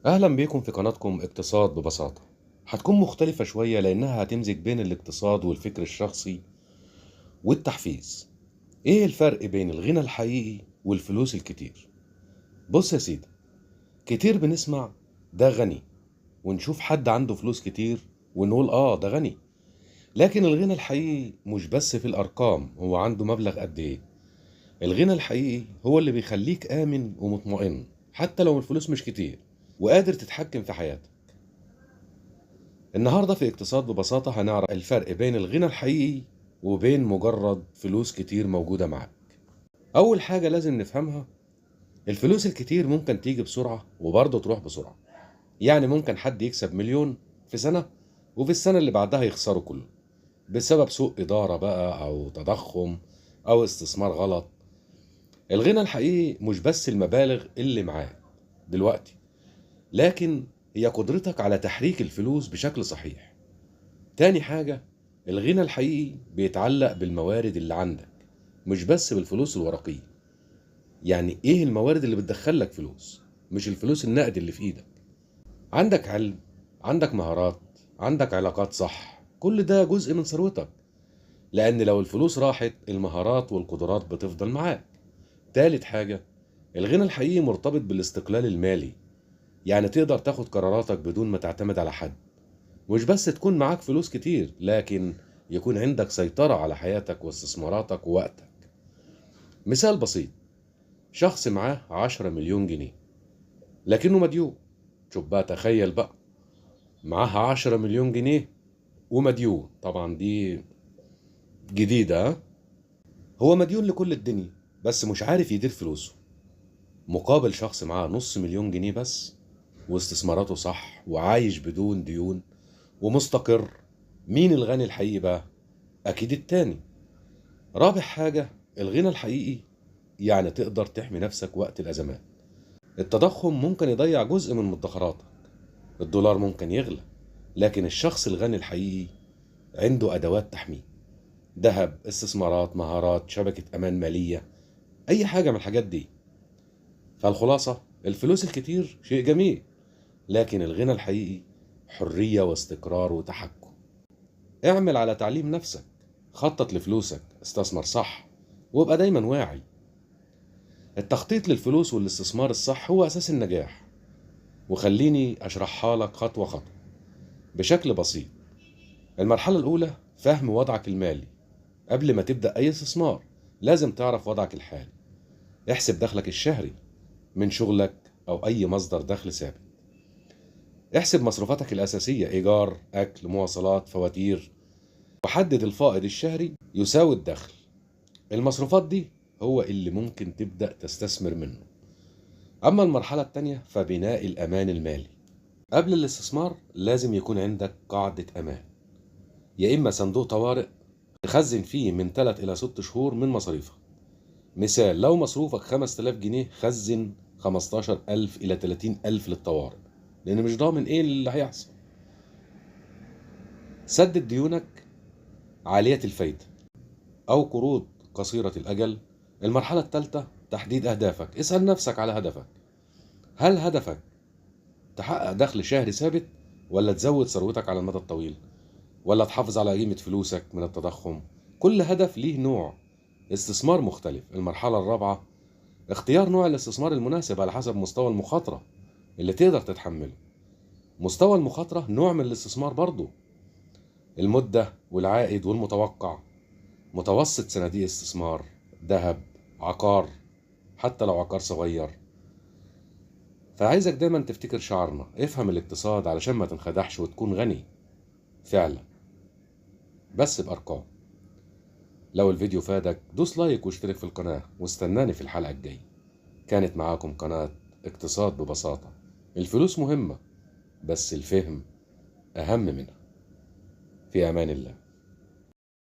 أهلا بيكم في قناتكم اقتصاد ببساطة. هتكون مختلفة شوية لأنها هتمزج بين الاقتصاد والفكر الشخصي والتحفيز. إيه الفرق بين الغنى الحقيقي والفلوس الكتير؟ بص يا سيدي، كتير بنسمع ده غني ونشوف حد عنده فلوس كتير ونقول ده غني. لكن الغنى الحقيقي مش بس في الأرقام هو عنده مبلغ قد إيه. الغنى الحقيقي هو اللي بيخليك آمن ومطمئن حتى لو الفلوس مش كتير وقادر تتحكم في حياتك. النهاردة في اقتصاد ببساطة هنعرف الفرق بين الغنى الحقيقي وبين مجرد فلوس كتير موجودة معاك. أول حاجة لازم نفهمها، الفلوس الكتير ممكن تيجي بسرعة وبرضه تروح بسرعة. يعني ممكن حد يكسب مليون في سنة وفي السنة اللي بعدها يخسره كله بسبب سوء إدارة بقى أو تضخم أو استثمار غلط. الغنى الحقيقي مش بس المبالغ اللي معاك دلوقتي، لكن هي قدرتك على تحريك الفلوس بشكل صحيح. تاني حاجة، الغنى الحقيقي بيتعلق بالموارد اللي عندك مش بس بالفلوس الورقية. يعني ايه الموارد اللي بتدخلك فلوس، مش الفلوس النقد اللي في ايدك. عندك علم، عندك مهارات، عندك علاقات، صح، كل ده جزء من ثروتك. لان لو الفلوس راحت المهارات والقدرات بتفضل معاك. تالت حاجة، الغنى الحقيقي مرتبط بالاستقلال المالي. يعني تقدر تاخد قراراتك بدون ما تعتمد على حد. مش بس تكون معاك فلوس كتير، لكن يكون عندك سيطرة على حياتك واستثماراتك ووقتك. مثال بسيط، شخص معاه 10 مليون جنيه لكنه مديون. شوف بقى، تخيل بقى، معاه 10 مليون جنيه ومديون. طبعا دي جديدة ها؟ هو مديون لكل الدنيا بس مش عارف يدير فلوسه، مقابل شخص معاه نص مليون جنيه بس واستثماراته صح وعايش بدون ديون ومستقر. مين الغني الحقيقي بقى؟ أكيد التاني. رابع حاجة، الغنى الحقيقي يعني تقدر تحمي نفسك وقت الأزمات. التضخم ممكن يضيع جزء من مدخراتك، الدولار ممكن يغلى، لكن الشخص الغني الحقيقي عنده أدوات تحميه: ذهب، استثمارات، مهارات، شبكة أمان مالية، أي حاجة من الحاجات دي. فالخلاصة، الفلوس الكتير شيء جميل، لكن الغنى الحقيقي حرية واستقرار وتحكم. اعمل على تعليم نفسك، خطط لفلوسك، استثمر صح، وابقى دايما واعي. التخطيط للفلوس والاستثمار الصح هو أساس النجاح. وخليني أشرحها لك خطوة خطوة بشكل بسيط. المرحلة الأولى، فهم وضعك المالي. قبل ما تبدأ أي استثمار لازم تعرف وضعك الحالي. احسب دخلك الشهري من شغلك أو أي مصدر دخل ثابت. احسب مصروفاتك الأساسية: إيجار، أكل، مواصلات، فواتير. وحدد الفائض الشهري يساوي الدخل. المصروفات دي هو اللي ممكن تبدأ تستثمر منه. أما المرحلة التانية فبناء الأمان المالي. قبل الاستثمار لازم يكون عندك قاعدة أمان، يا إما صندوق طوارئ تخزن فيه من 3 إلى 6 شهور من مصاريفك. مثال، لو مصروفك 5000 جنيه خزن 15000 إلى 30000 للطوارئ، لأن مش ضامن إيه اللي هيحصل. سدد ديونك عالية الفايدة أو قروض قصيرة الأجل. المرحلة الثالثة، تحديد أهدافك. اسأل نفسك على هدفك. هل هدفك تحقق دخل شهري ثابت، ولا تزود ثروتك على المدى الطويل، ولا تحافظ على قيمة فلوسك من التضخم؟ كل هدف ليه نوع استثمار مختلف. المرحلة الرابعة، اختيار نوع الاستثمار المناسب على حسب مستوى المخاطرة اللي تقدر تتحمله. مستوى المخاطرة نوع من الاستثمار برضو. المدة والعائد والمتوقع. متوسط صناديق استثمار، ذهب، عقار، حتى لو عقار صغير. فعايزك دايما تفتكر شعارنا: افهم الاقتصاد علشان ما تنخدعش وتكون غني فعلا، بس بأرقام. لو الفيديو فادك دوس لايك واشترك في القناة واستناني في الحلقة الجاية. كانت معاكم قناة اقتصاد ببساطة. الفلوس مهمة بس الفهم أهم منها. في أمان الله.